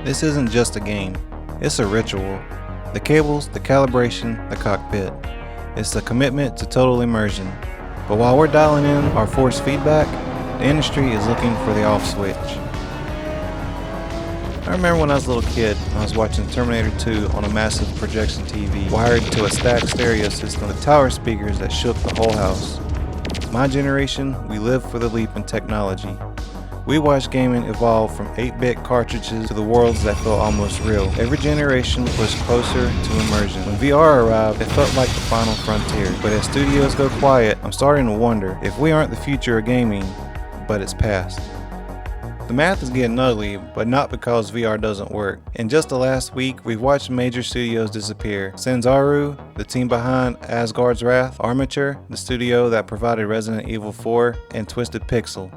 This isn't just a game, it's a ritual. The cables, the calibration, the cockpit. It's a commitment to total immersion. But while we're dialing in our force feedback, the industry is looking for the off switch. I remember when I was a little kid, I was watching Terminator 2 on a massive projection TV wired to a stacked stereo system with tower speakers that shook the whole house. My generation, we lived for the leap in technology. We watched gaming evolve from 8-bit cartridges to the worlds that felt almost real. Every generation pushed closer to immersion. When VR arrived, it felt like the final frontier. But as studios go quiet, I'm starting to wonder if we aren't the future of gaming, but it's past. The math is getting ugly, but not because VR doesn't work. In just the last week, we've watched major studios disappear. Sanzaru, the team behind Asgard's Wrath, Armature, the studio that provided Resident Evil 4, and Twisted Pixel.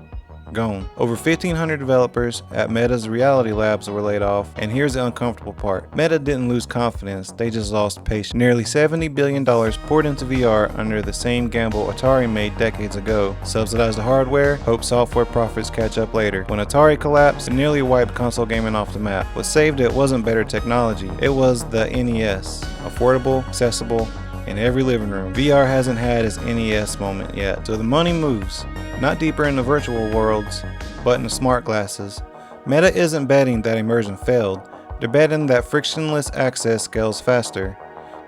Gone. Over 1,500 developers at Meta's Reality Labs were laid off, and here's the uncomfortable part. Meta didn't lose confidence, they just lost patience. Nearly $70 billion poured into VR under the same gamble Atari made decades ago. Subsidize the hardware, hope software profits catch up later. When Atari collapsed, it nearly wiped console gaming off the map. What saved it wasn't better technology, it was the NES. Affordable, accessible, in every living room. VR hasn't had its NES moment yet, so the money moves. Not deeper in the virtual worlds, but in the smart glasses. Meta isn't betting that immersion failed, they're betting that frictionless access scales faster.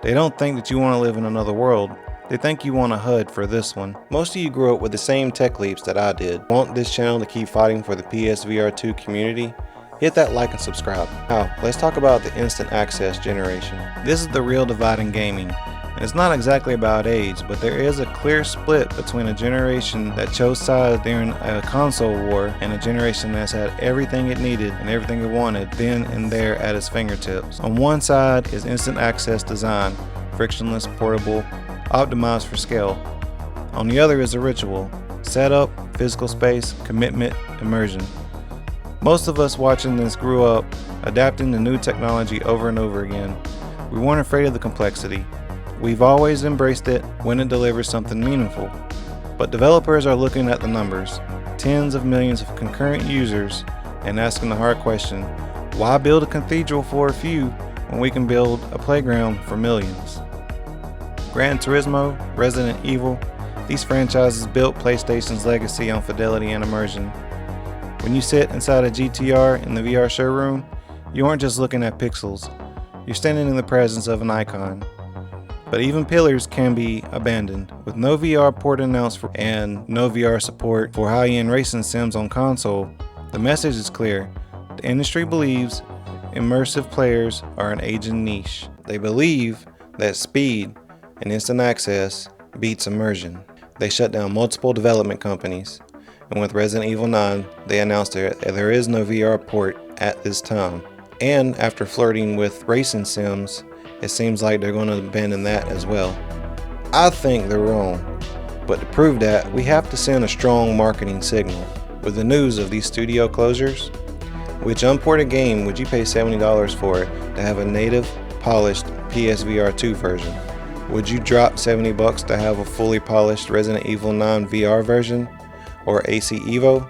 They don't think that you want to live in another world, they think you want a HUD for this one. Most of you grew up with the same tech leaps that I did. Want this channel to keep fighting for the PSVR 2 community? Hit that like and subscribe. Now, let's talk about the instant access generation. This is the real divide in gaming. And it's not exactly about age, but there is a clear split between a generation that chose sides during a console war and a generation that's had everything it needed and everything it wanted then and there at its fingertips. On one side is instant access design, frictionless, portable, optimized for scale. On the other is a ritual, setup, physical space, commitment, immersion. Most of us watching this grew up adapting to new technology over and over again. We weren't afraid of the complexity. We've always embraced it when it delivers something meaningful. But developers are looking at the numbers, tens of millions of concurrent users, and asking the hard question, why build a cathedral for a few when we can build a playground for millions? Gran Turismo, Resident Evil, these franchises built PlayStation's legacy on fidelity and immersion. When you sit inside a GTR in the VR showroom, you aren't just looking at pixels, you're standing in the presence of an icon. But even pillars can be abandoned. With no VR port announced and no VR support for high-end racing sims on console, the message is clear. The industry believes immersive players are an aging niche. They believe that speed and instant access beats immersion. They shut down multiple development companies, and with Resident Evil 9, they announced that there is no VR port at this time. And after flirting with racing sims, it seems like they're going to abandon that as well. I think they're wrong, but to prove that, we have to send a strong marketing signal. With the news of these studio closures, which unported game would you pay $70 for to have a native, polished PSVR 2 version? Would you drop $70 to have a fully polished Resident Evil 9 VR version or AC Evo?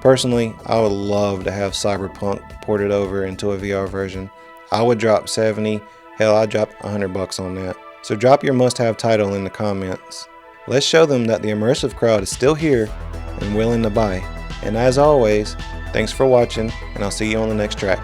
Personally, I would love to have Cyberpunk ported over into a VR version. I would drop $70. Hell, I dropped $100 on that. So drop your must-have title in the comments. Let's show them that the immersive crowd is still here and willing to buy. And as always, thanks for watching, and I'll see you on the next track.